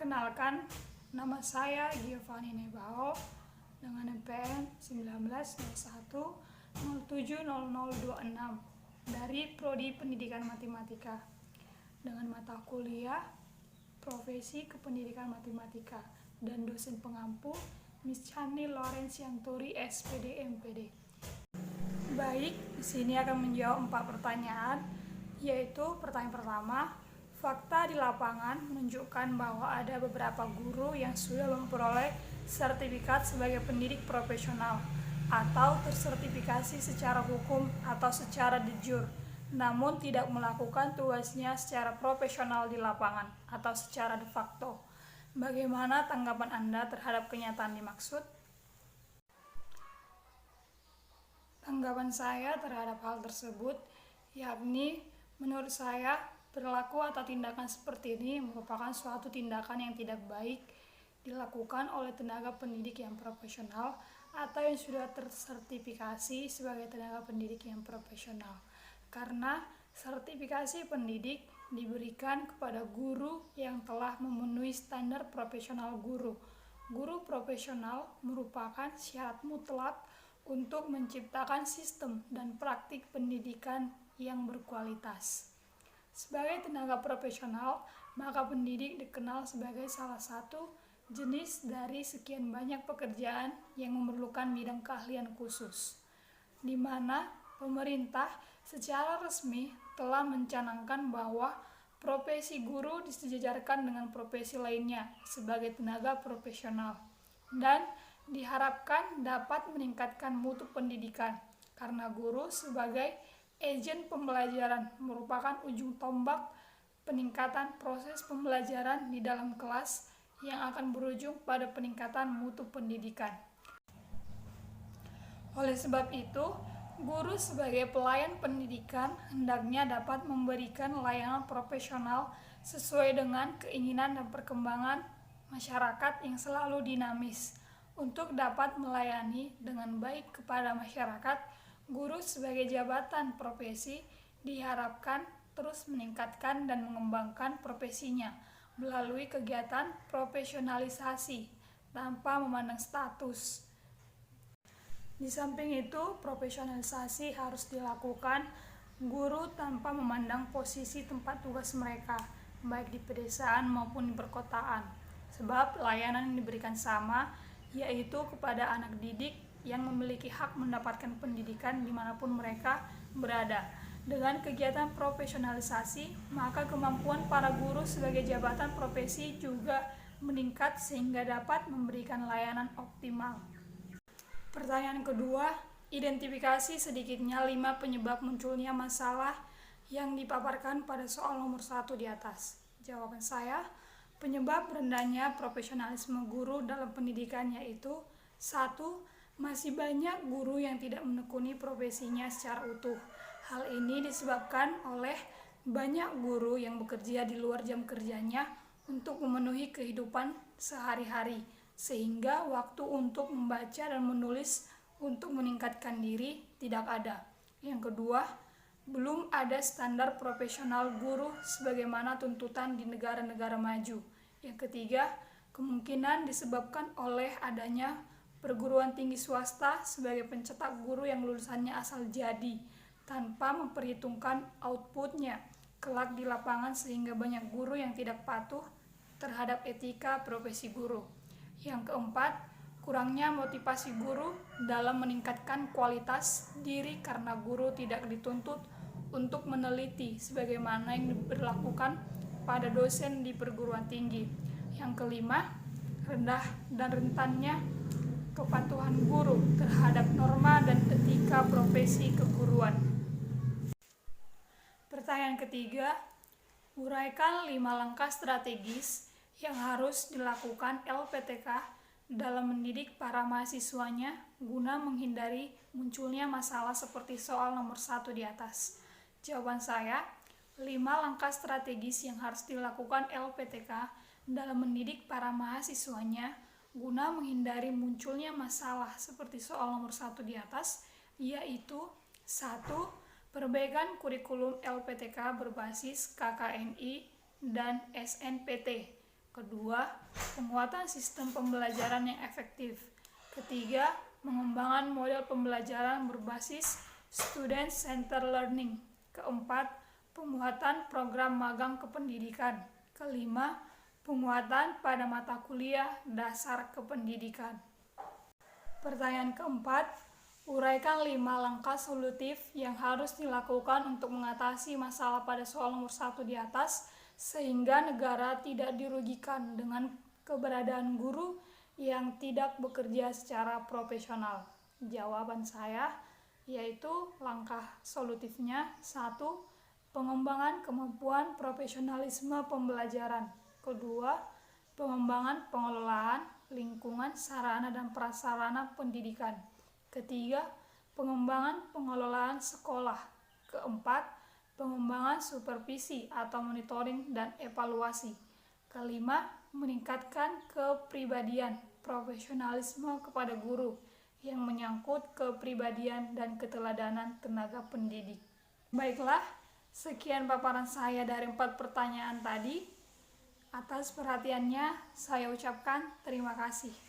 Perkenalkan, nama saya Giovanni Nebao dengan NPM 1901070026 dari Prodi Pendidikan Matematika dengan mata kuliah Profesi Kependidikan Matematika dan dosen pengampu Miss Chani Lawrence Yanturi SPD MPD. Baik, di sini akan menjawab 4 pertanyaan, yaitu pertanyaan pertama, fakta di lapangan menunjukkan bahwa ada beberapa guru yang sudah memperoleh sertifikat sebagai pendidik profesional atau tersertifikasi secara hukum atau secara de jure, namun tidak melakukan tugasnya secara profesional di lapangan atau secara de facto. Bagaimana tanggapan Anda terhadap kenyataan dimaksud? Tanggapan saya terhadap hal tersebut yakni menurut saya perilaku atau tindakan seperti ini merupakan suatu tindakan yang tidak baik dilakukan oleh tenaga pendidik yang profesional atau yang sudah tersertifikasi sebagai tenaga pendidik yang profesional. Karena sertifikasi pendidik diberikan kepada guru yang telah memenuhi standar profesional guru. Guru profesional merupakan syarat mutlak untuk menciptakan sistem dan praktik pendidikan yang berkualitas. Sebagai tenaga profesional, maka pendidik dikenal sebagai salah satu jenis dari sekian banyak pekerjaan yang memerlukan bidang keahlian khusus, di mana pemerintah secara resmi telah mencanangkan bahwa profesi guru disejajarkan dengan profesi lainnya sebagai tenaga profesional, dan diharapkan dapat meningkatkan mutu pendidikan, karena guru sebagai agen pembelajaran merupakan ujung tombak peningkatan proses pembelajaran di dalam kelas yang akan berujung pada peningkatan mutu pendidikan. Oleh sebab itu, guru sebagai pelayan pendidikan hendaknya dapat memberikan layanan profesional sesuai dengan keinginan dan perkembangan masyarakat yang selalu dinamis. Untuk dapat melayani dengan baik kepada masyarakat, guru sebagai jabatan profesi diharapkan terus meningkatkan dan mengembangkan profesinya melalui kegiatan profesionalisasi tanpa memandang status. Di samping itu, profesionalisasi harus dilakukan guru tanpa memandang posisi tempat tugas mereka, baik di pedesaan maupun di perkotaan. Sebab layanan yang diberikan sama, yaitu kepada anak didik yang memiliki hak mendapatkan pendidikan dimanapun mereka berada. Dengan kegiatan profesionalisasi, maka kemampuan para guru sebagai jabatan profesi juga meningkat sehingga dapat memberikan layanan optimal. Pertanyaan kedua, identifikasi sedikitnya 5 penyebab munculnya masalah yang dipaparkan pada soal nomor 1 di atas. Jawaban saya, penyebab rendahnya profesionalisme guru dalam pendidikan yaitu 1. Masih banyak guru yang tidak menekuni profesinya secara utuh. Hal ini disebabkan oleh banyak guru yang bekerja di luar jam kerjanya untuk memenuhi kehidupan sehari-hari, sehingga waktu untuk membaca dan menulis untuk meningkatkan diri tidak ada. Yang kedua, belum ada standar profesional guru sebagaimana tuntutan di negara-negara maju. Yang ketiga, kemungkinan disebabkan oleh adanya perguruan tinggi swasta sebagai pencetak guru yang lulusannya asal jadi, tanpa memperhitungkan outputnya kelak di lapangan sehingga banyak guru yang tidak patuh terhadap etika profesi guru. Yang keempat, kurangnya motivasi guru dalam meningkatkan kualitas diri karena guru tidak dituntut untuk meneliti sebagaimana yang diberlakukan pada dosen di perguruan tinggi. Yang kelima, rendah dan rentannya kepatuhan guru terhadap norma dan etika profesi keguruan. Pertanyaan ketiga, uraikan 5 langkah strategis yang harus dilakukan LPTK dalam mendidik para mahasiswanya guna menghindari munculnya masalah seperti soal nomor 1 di atas. Jawaban saya, 5 langkah strategis yang harus dilakukan LPTK dalam mendidik para mahasiswanya guna menghindari munculnya masalah seperti soal nomor 1 di atas, yaitu 1. Perbaikan kurikulum LPTK berbasis KKNI dan SNPT. Kedua, penguatan sistem pembelajaran yang efektif. Ketiga, mengembangkan model pembelajaran berbasis student-centered learning. Keempat, penguatan program magang kependidikan. Kelima, penguatan pada mata kuliah dasar kependidikan. Pertanyaan keempat, uraikan 5 langkah solutif yang harus dilakukan untuk mengatasi masalah pada soal nomor 1 di atas, sehingga negara tidak dirugikan dengan keberadaan guru yang tidak bekerja secara profesional. Jawaban saya yaitu langkah solutifnya: 1. Pengembangan kemampuan profesionalisme pembelajaran. Kedua, pengembangan pengelolaan lingkungan sarana dan prasarana pendidikan. Ketiga, pengembangan pengelolaan sekolah. Keempat, pengembangan supervisi atau monitoring dan evaluasi. Kelima, meningkatkan kepribadian profesionalisme kepada guru yang menyangkut kepribadian dan keteladanan tenaga pendidik. Baiklah, sekian paparan saya dari 4 pertanyaan tadi. Atas perhatiannya, saya ucapkan terima kasih.